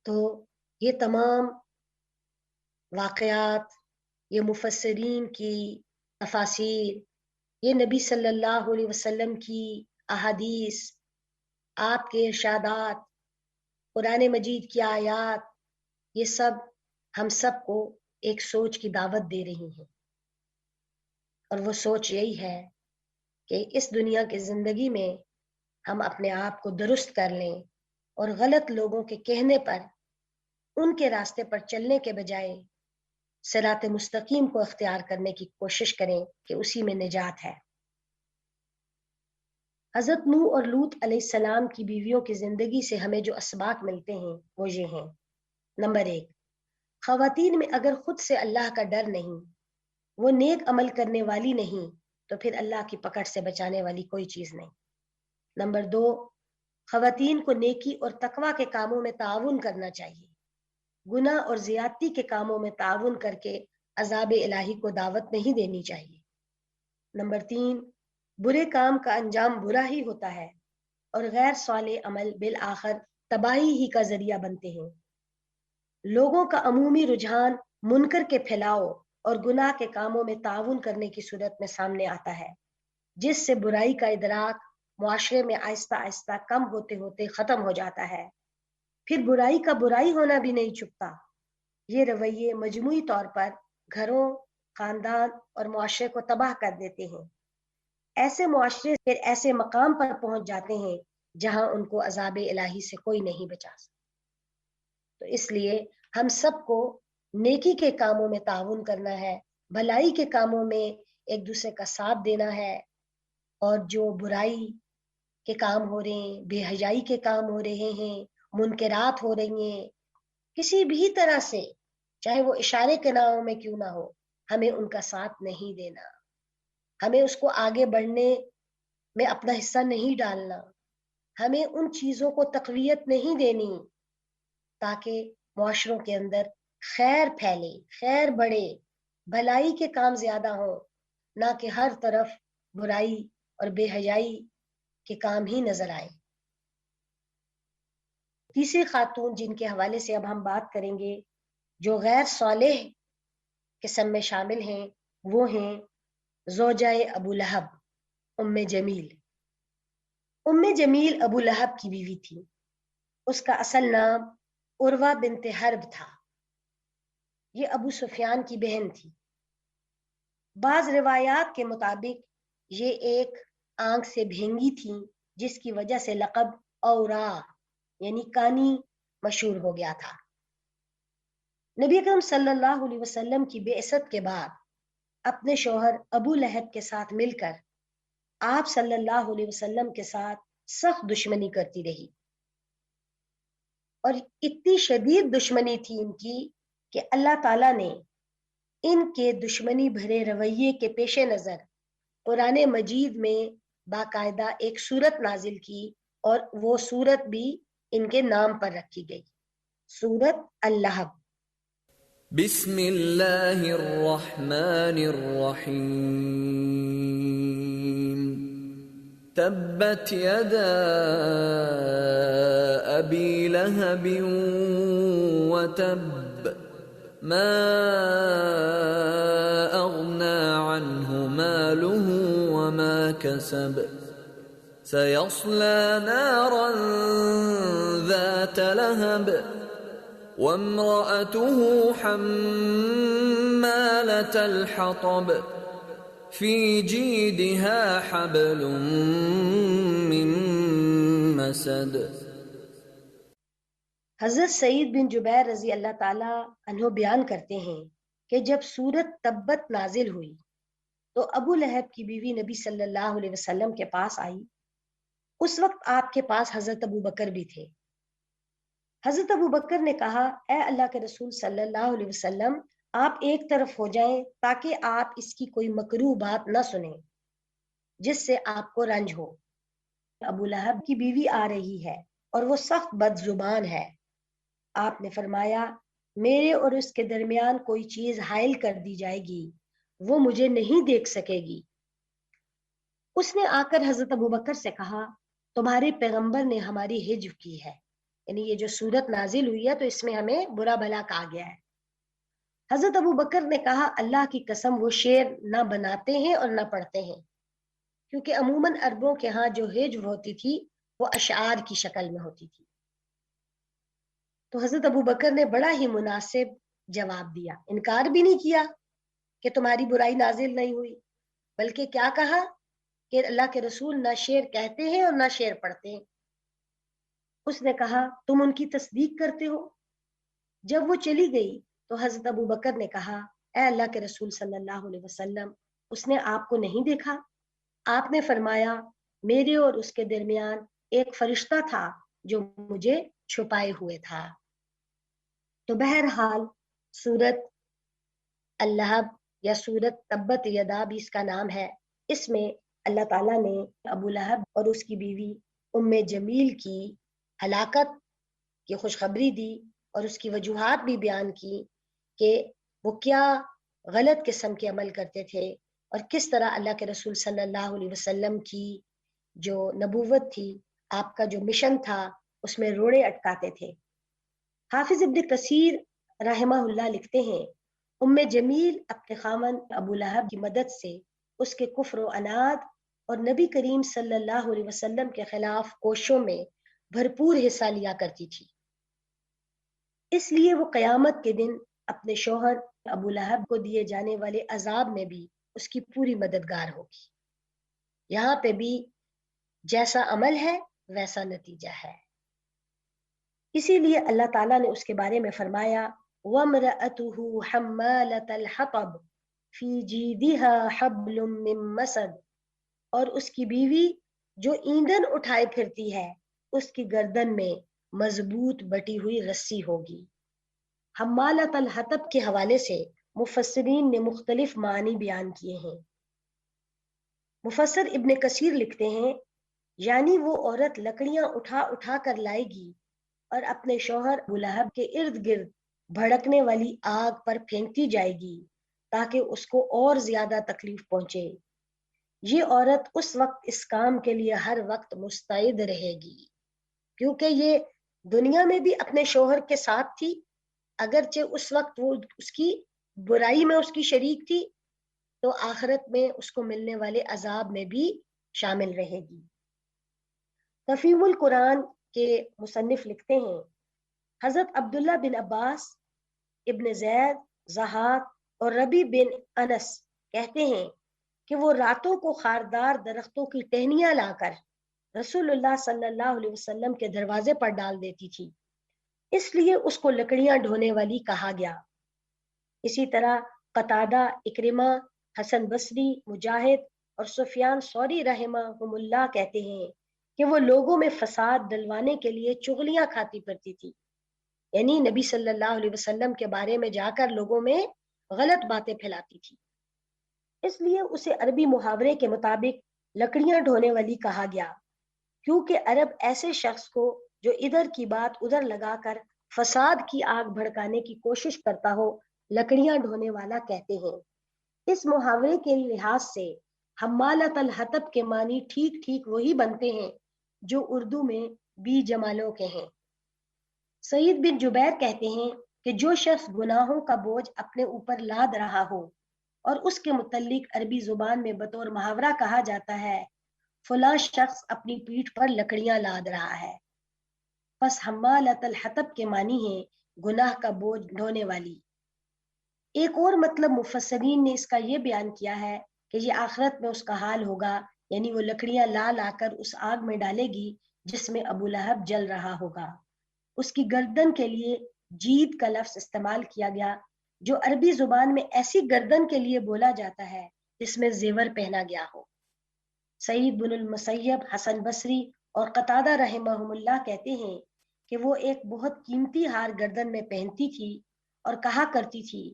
تو یہ تمام واقعات، یہ مفسرین کی تفاسیر، یہ نبی صلی اللہ علیہ وسلم کی احادیث، آپ کے ارشادات، قرآن مجید کی آیات، یہ سب ہم سب کو ایک سوچ کی دعوت دے رہی ہیں، اور وہ سوچ یہی ہے کہ اس دنیا کی زندگی میں ہم اپنے آپ کو درست کر لیں اور غلط لوگوں کے کہنے پر، ان کے راستے پر چلنے کے بجائے صراط مستقیم کو اختیار کرنے کی کوشش کریں کہ اسی میں نجات ہے۔ حضرت نوح اور لوط علیہ السلام کی بیویوں کی زندگی سے ہمیں جو اسباق ملتے ہیں وہ یہ ہیں۔ نمبر 1، خواتین میں اگر خود سے اللہ کا ڈر نہیں، وہ نیک عمل کرنے والی نہیں، تو پھر اللہ کی پکڑ سے بچانے والی کوئی چیز نہیں۔ نمبر 2، خواتین کو نیکی اور تقوی کے کاموں میں تعاون کرنا چاہیے، گناہ اور زیادتی کے کاموں میں تعاون کر کے عذاب الہی کو دعوت نہیں دینی چاہیے۔ نمبر 3، برے کام کا انجام برا ہی ہوتا ہے، اور غیر صالح عمل بالآخر تباہی ہی کا ذریعہ بنتے ہیں۔ لوگوں کا عمومی رجحان منکر کے پھیلاؤ اور گناہ کے کاموں میں تعاون کرنے کی صورت میں سامنے آتا ہے، جس سے برائی کا ادراک معاشرے میں آہستہ آہستہ کم ہوتے ہوتے ختم ہو جاتا ہے، پھر برائی کا برائی ہونا بھی نہیں چھپتا۔ یہ رویے مجموعی طور پر گھروں، خاندان اور معاشرے کو تباہ کر دیتے ہیں۔ ایسے معاشرے پھر ایسے مقام پر پہنچ جاتے ہیں جہاں ان کو عذاب الہی سے کوئی نہیں بچا سکتا۔ تو اس لیے ہم سب کو نیکی کے کاموں میں تعاون کرنا ہے، بھلائی کے کاموں میں ایک دوسرے کا ساتھ دینا ہے، اور جو برائی کے کام ہو رہے ہیں، بے حیائی کے کام ہو رہے ہیں، منکرات ہو رہی ہیں، کسی بھی طرح سے، چاہے وہ اشارے کے ناموں میں کیوں نہ ہو، ہمیں ان کا ساتھ نہیں دینا، ہمیں اس کو آگے بڑھنے میں اپنا حصہ نہیں ڈالنا، ہمیں ان چیزوں کو تقویت نہیں دینی تاکہ معاشروں کے اندر خیر پھیلے، خیر بڑھے، بھلائی کے کام زیادہ ہوں، نہ کہ ہر طرف برائی اور بے حیائی کے کام ہی نظر آئیں۔ تیسری خاتون جن کے حوالے سے اب ہم بات کریں گے، جو غیر صالح قسم میں شامل ہیں، وہ ہیں زوجہ ابو لہب، ام جمیل۔ ام جمیل ابو لہب کی بیوی تھی، اس کا اصل نام عروہ بنت حرب تھا، یہ ابو سفیان کی بہن تھی۔ بعض روایات کے مطابق یہ ایک آنکھ سے بھینگی تھی، جس کی وجہ سے لقب اورا یعنی کانی مشہور ہو گیا تھا۔ نبی اکرم صلی اللہ علیہ وسلم کی بعثت کے بعد اپنے شوہر ابو لہب کے ساتھ مل کر آپ صلی اللہ علیہ وسلم کے ساتھ سخت دشمنی کرتی رہی، اور اتنی شدید دشمنی تھی ان کی کہ اللہ تعالیٰ نے ان کے دشمنی بھرے رویے کے پیش نظر قرآن مجید میں باقاعدہ ایک سورت نازل کی، اور وہ سورت بھی ان کے نام پر رکھی گئی۔ سورت اللہب۔ بسم اللہ الرحمن الرحیم۔ تبت یدا ابی لہب وتب ما اغنى عنه ماله وما كسب سيصلى نارا ذات لهب وامرأته حمالة الحطب في جيدها حبل من مسد۔ حضرت سعید بن جبیر رضی اللہ تعالی عنہ بیان کرتے ہیں کہ جب سورت تبت نازل ہوئی تو ابو لہب کی بیوی نبی صلی اللہ علیہ وسلم کے پاس آئی۔ اس وقت آپ کے پاس حضرت ابو بکر بھی تھے۔ حضرت ابو بکر نے کہا، اے اللہ کے رسول صلی اللہ علیہ وسلم، آپ ایک طرف ہو جائیں تاکہ آپ اس کی کوئی مکروہ بات نہ سنیں جس سے آپ کو رنج ہو۔ ابو لہب کی بیوی آ رہی ہے اور وہ سخت بد زبان ہے۔ آپ نے فرمایا، میرے اور اس کے درمیان کوئی چیز حائل کر دی جائے گی، وہ مجھے نہیں دیکھ سکے گی۔ اس نے آ کر حضرت ابو بکر سے کہا، تمہارے پیغمبر نے ہماری حجب کی ہے، یعنی یہ جو سورت نازل ہوئی ہے تو اس میں ہمیں برا بھلا کہا گیا ہے۔ حضرت ابو بکر نے کہا، اللہ کی قسم وہ شعر نہ بناتے ہیں اور نہ پڑھتے ہیں، کیونکہ عموماً عربوں کے ہاں جو حجب ہوتی تھی وہ اشعار کی شکل میں ہوتی تھی۔ تو حضرت ابو بکر نے بڑا ہی مناسب جواب دیا، انکار بھی نہیں کیا کہ تمہاری برائی نازل نہیں ہوئی، بلکہ کیا کہا کہ اللہ کے رسول نہ شعر کہتے ہیں اور نہ شعر پڑھتے ہیں۔ اس نے کہا، تم ان کی تصدیق کرتے ہو؟ جب وہ چلی گئی تو حضرت ابو بکر نے کہا، اے اللہ کے رسول صلی اللہ علیہ وسلم، اس نے آپ کو نہیں دیکھا؟ آپ نے فرمایا، میرے اور اس کے درمیان ایک فرشتہ تھا جو مجھے چھپائے ہوئے تھا۔ تو بہرحال سورت اللہب یا سورت تبت یدا بھی اس کا نام ہے، اس میں اللہ تعالیٰ نے ابو لہب اور اس کی بیوی ام جمیل کی ہلاکت کی خوشخبری دی اور اس کی وجوہات بھی بیان کی کہ وہ کیا غلط قسم کے عمل کرتے تھے اور کس طرح اللہ کے رسول صلی اللہ علیہ وسلم کی جو نبوت تھی، آپ کا جو مشن تھا، اس میں روڑے اٹکاتے تھے۔ حافظ ابن کثیر رحمہ اللہ لکھتے ہیں، ام جمیل اپنے خاوند ابو لہب کی مدد سے اس کے کفر و عناد اور نبی کریم صلی اللہ علیہ وسلم کے خلاف کوششوں میں بھرپور حصہ لیا کرتی تھی، اس لیے وہ قیامت کے دن اپنے شوہر ابو لہب کو دیے جانے والے عذاب میں بھی اس کی پوری مددگار ہوگی۔ یہاں پہ بھی جیسا عمل ہے ویسا نتیجہ ہے، اسی لیے اللہ تعالیٰ نے اس کے بارے میں فرمایا، وَامْرَأَتُهُ حَمَّالَةَ الْحَطَبِ فِي جِيدِهَا حَبْلٌ مِّن مَّسَدٍ، اور اس کی بیوی جو ایندھن اٹھائے پھرتی ہے اس کی گردن میں مضبوط بٹی ہوئی رسی ہوگی۔ حمالۃ الحطب کے حوالے سے مفسرین نے مختلف معنی بیان کیے ہیں۔ مفسر ابن کثیر لکھتے ہیں، یعنی وہ عورت لکڑیاں اٹھا اٹھا کر لائے گی اور اپنے شوہر ابو لہب کے ارد گرد بھڑکنے والی آگ پر پھینکتی جائے گی تاکہ اس کو اور زیادہ تکلیف پہنچے۔ یہ عورت اس وقت اس کام کے لیے ہر وقت مستعد رہے گی، کیونکہ یہ دنیا میں بھی اپنے شوہر کے ساتھ تھی، اگرچہ اس وقت وہ اس کی برائی میں اس کی شریک تھی، تو آخرت میں اس کو ملنے والے عذاب میں بھی شامل رہے گی۔ تفہیم القرآن کے مصنف لکھتے ہیں، حضرت عبداللہ بن عباس، ابن زید، ضحاک اور ربی بن انس کہتے ہیں کہ وہ راتوں کو خاردار درختوں کی ٹہنیاں لا کر رسول اللہ صلی اللہ علیہ وسلم کے دروازے پر ڈال دیتی تھی، اس لیے اس کو لکڑیاں ڈھونے والی کہا گیا۔ اسی طرح قتادہ، اکرمہ، حسن بصری، مجاہد اور سفیان ثوری رحمہم اللہ کہتے ہیں کہ وہ لوگوں میں فساد ڈلوانے کے لیے چغلیاں کھاتی پھرتی تھی، یعنی نبی صلی اللہ علیہ وسلم کے بارے میں جا کر لوگوں میں غلط باتیں پھیلاتی تھی، اس لیے اسے عربی محاورے کے مطابق لکڑیاں ڈھونے والی کہا گیا، کیونکہ عرب ایسے شخص کو جو ادھر کی بات ادھر لگا کر فساد کی آگ بھڑکانے کی کوشش کرتا ہو لکڑیاں ڈھونے والا کہتے ہیں۔ اس محاورے کے لحاظ سے حمالۃ الحطب کے معنی ٹھیک ٹھیک وہی بنتے ہیں جو اردو میں بی جمالوں کے ہیں۔ سعید بن جبیر کہتے ہیں کہ جو شخص گناہوں کا بوجھ اپنے اوپر لاد رہا ہو اور اس کے متعلق عربی زبان میں بطور محاورہ کہا جاتا ہے فلاں شخص اپنی پیٹھ پر لکڑیاں لاد رہا ہے، پس حمالۃ الحطب کے معنی ہے گناہ کا بوجھ ڈھونے والی۔ ایک اور مطلب مفسرین نے اس کا یہ بیان کیا ہے کہ یہ آخرت میں اس کا حال ہوگا، یعنی وہ لکڑیاں لا لا کر اس آگ میں ڈالے گی جس میں ابو لہب جل رہا ہوگا۔ اس کی گردن کے لیے جید کا لفظ استعمال کیا گیا جو عربی زبان میں ایسی گردن کے لیے بولا جاتا ہے جس میں زیور پہنا گیا ہو۔ سعید بن المسیب، حسن بصری اور قتادہ رحمہم اللہ کہتے ہیں کہ وہ ایک بہت قیمتی ہار گردن میں پہنتی تھی اور کہا کرتی تھی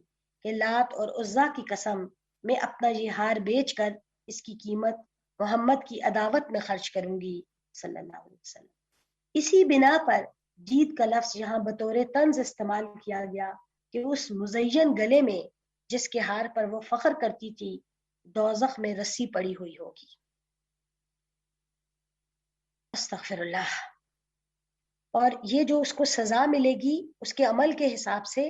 کہ لات اور عزا کی قسم، میں اپنا یہ ہار بیچ کر اس کی قیمت محمد کی عداوت میں خرچ کروں گی صلی اللہ علیہ وسلم۔ اسی بنا پر جید کا لفظ یہاں بطور طنز استعمال کیا گیا کہ اس مزین گلے میں جس کے ہار پر وہ فخر کرتی تھی دوزخ میں رسی پڑی ہوئی ہوگی۔ استغفر اللہ۔ اور یہ جو اس کو سزا ملے گی اس کے عمل کے حساب سے،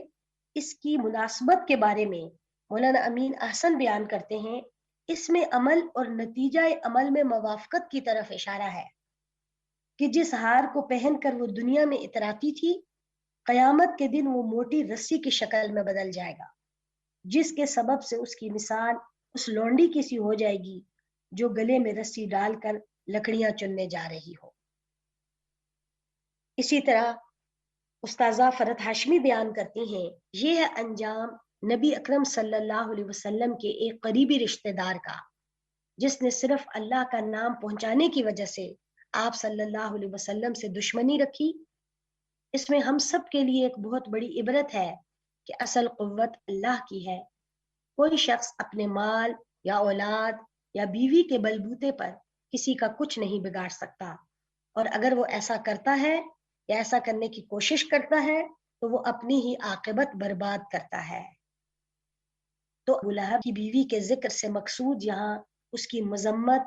اس کی مناسبت کے بارے میں مولانا امین احسن بیان کرتے ہیں، اس میں عمل اور نتیجہ عمل میں موافقت کی طرف اشارہ ہے کہ جس ہار کو پہن کر وہ دنیا میں اتراتی تھی، قیامت کے دن وہ موٹی رسی کی شکل میں بدل جائے گا، جس کے سبب سے اس کی مثال اس لونڈی کی سی ہو جائے گی جو گلے میں رسی ڈال کر لکڑیاں چننے جا رہی ہو۔ اسی طرح استاذہ فرحت ہاشمی بیان کرتی ہیں، یہ ہے انجام نبی اکرم صلی اللہ علیہ وسلم کے ایک قریبی رشتہ دار کا، جس نے صرف اللہ کا نام پہنچانے کی وجہ سے آپ صلی اللہ علیہ وسلم سے دشمنی رکھی۔ اس میں ہم سب کے لیے ایک بہت بڑی عبرت ہے کہ اصل قوت اللہ کی ہے۔ کوئی شخص اپنے مال یا اولاد یا بیوی کے بلبوتے پر کسی کا کچھ نہیں بگاڑ سکتا، اور اگر وہ ایسا کرتا ہے یا ایسا کرنے کی کوشش کرتا ہے تو وہ اپنی ہی عاقبت برباد کرتا ہے۔ تو ابو لہب کی بیوی کے ذکر سے مقصود یہاں اس کی مذمت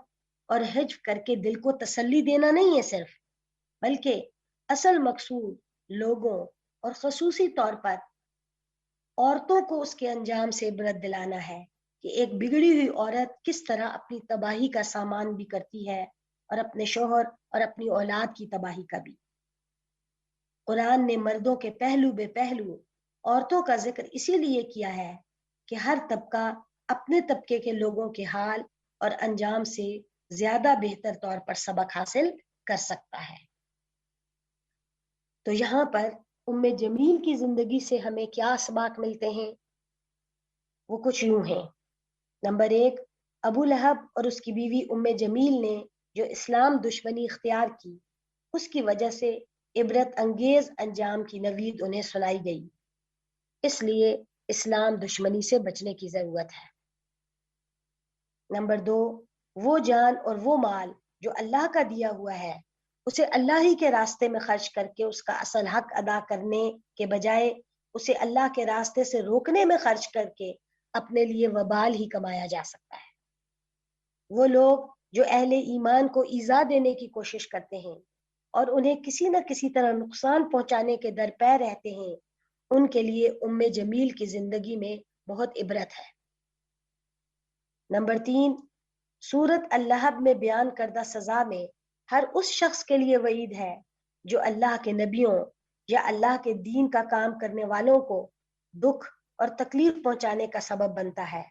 اور حجب کر کے دل کو تسلی دینا نہیں ہے صرف، بلکہ اصل مقصود لوگوں اور خصوصی طور پر عورتوں کو اس کے انجام سے عبرت دلانا ہے کہ ایک بگڑی ہوئی عورت کس طرح اپنی تباہی کا سامان بھی کرتی ہے اور اپنے شوہر اور اپنی اولاد کی تباہی کا بھی۔ قرآن نے مردوں کے پہلو بے پہلو عورتوں کا ذکر اسی لیے کیا ہے کہ ہر طبقہ اپنے طبقے کے لوگوں کے حال اور انجام سے زیادہ بہتر طور پر سبق حاصل کر سکتا ہے۔ تو یہاں پر ام جمیل کی زندگی سے ہمیں کیا اسباق ملتے ہیں؟ وہ کچھ یوں ہیں۔ نمبر 1، ابو لہب اور اس کی بیوی ام جمیل نے جو اسلام دشمنی اختیار کی، اس کی وجہ سے عبرت انگیز انجام کی نوید انہیں سنائی گئی، اس لیے اسلام دشمنی سے بچنے کی ضرورت ہے۔ نمبر 2، وہ جان اور وہ مال جو اللہ کا دیا ہوا ہے اسے اللہ ہی کے راستے میں خرچ کر کے اس کا اصل حق ادا کرنے کے بجائے اسے اللہ کے راستے سے روکنے میں خرچ کر کے اپنے لیے وبال ہی کمایا جا سکتا ہے۔ وہ لوگ جو اہل ایمان کو ایذا دینے کی کوشش کرتے ہیں اور انہیں کسی نہ کسی طرح نقصان پہنچانے کے درپے رہتے ہیں، ان کے لیے ام جمیل کی زندگی میں بہت عبرت ہے۔ نمبر 3، سورت اللہب میں بیان کردہ سزا میں ہر اس شخص کے لیے وعید ہے جو اللہ کے نبیوں یا اللہ کے دین کا کام کرنے والوں کو دکھ اور تکلیف پہنچانے کا سبب بنتا ہے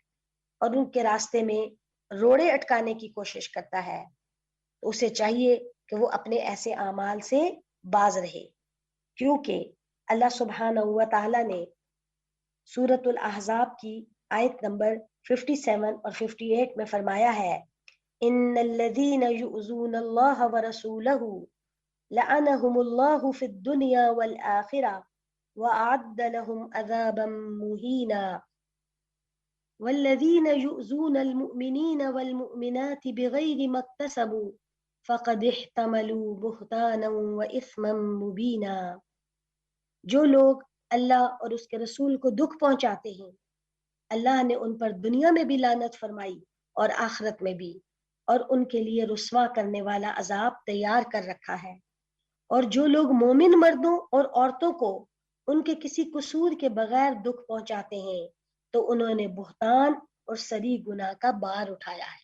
اور ان کے راستے میں روڑے اٹکانے کی کوشش کرتا ہے، تو اسے چاہیے کہ وہ اپنے ایسے اعمال سے باز رہے، کیونکہ اللہ سبحانہ و تعالی نے سورۃ الاحزاب کی آیت نمبر 57 اور 58 میں فرمایا ہے، ان الذین یؤذون اللہ ورسولہ لعنہم اللہ فی الدنیا والآخرہ وأعد لهم عذابا مہینا والذین یؤذون المؤمنین والمؤمنات بغیر ما اکتسبوا فقد احتملوا بہتانا وإثما مبینا۔ جو لوگ اللہ اور اس کے رسول کو دکھ پہنچاتے ہیں اللہ نے ان پر دنیا میں بھی لعنت فرمائی اور آخرت میں بھی، اور ان کے لیے رسوا کرنے والا عذاب تیار کر رکھا ہے۔ اور جو لوگ مومن مردوں اور عورتوں کو ان کے کسی قصور کے بغیر دکھ پہنچاتے ہیں تو انہوں نے بہتان اور سری گناہ کا بار اٹھایا ہے۔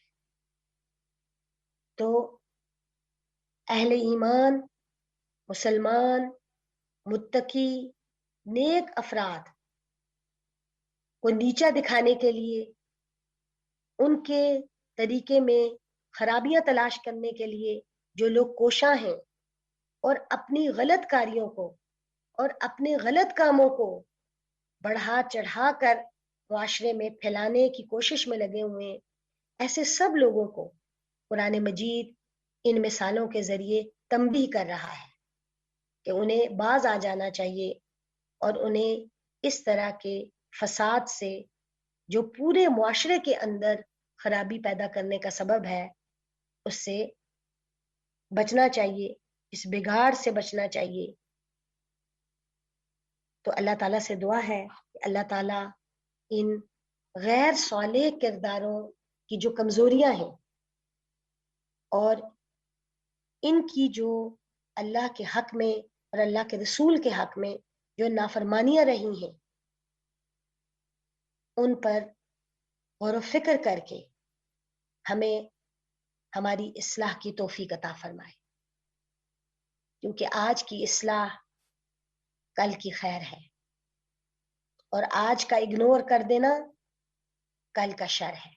تو اہل ایمان، مسلمان، متقی، نیک افراد کو نیچا دکھانے کے لیے، ان کے طریقے میں خرابیاں تلاش کرنے کے لیے جو لوگ کوشاں ہیں اور اپنی غلط کاریوں کو اور اپنے غلط کاموں کو بڑھا چڑھا کر معاشرے میں پھیلانے کی کوشش میں لگے ہوئے ہیں، ایسے سب لوگوں کو قرآن مجید ان مثالوں کے ذریعے تنبیہ کر رہا ہے کہ انہیں باز آ جانا چاہیے اور انہیں اس طرح کے فساد سے جو پورے معاشرے کے اندر خرابی پیدا کرنے کا سبب ہے اس سے بچنا چاہیے، اس بگاڑ سے بچنا چاہیے۔ تو اللہ تعالیٰ سے دعا ہے کہ اللہ تعالیٰ ان غیر صالح کرداروں کی جو کمزوریاں ہیں اور ان کی جو اللہ کے حق میں اور اللہ کے رسول کے حق میں جو نافرمانیاں رہی ہیں ان پر غور و فکر کر کے ہمیں ہماری اصلاح کی توفیق عطا فرمائے، کیونکہ آج کی اصلاح کل کی خیر ہے اور آج کا اگنور کر دینا کل کا شر ہے۔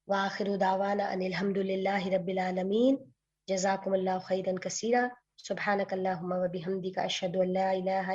وآخر دعوانا ان الحمد للہ رب العالمین۔ جزاکم اللہ خیرا کثیرا۔ سبحانک اللہم و بحمدک اشہد ان لا الہ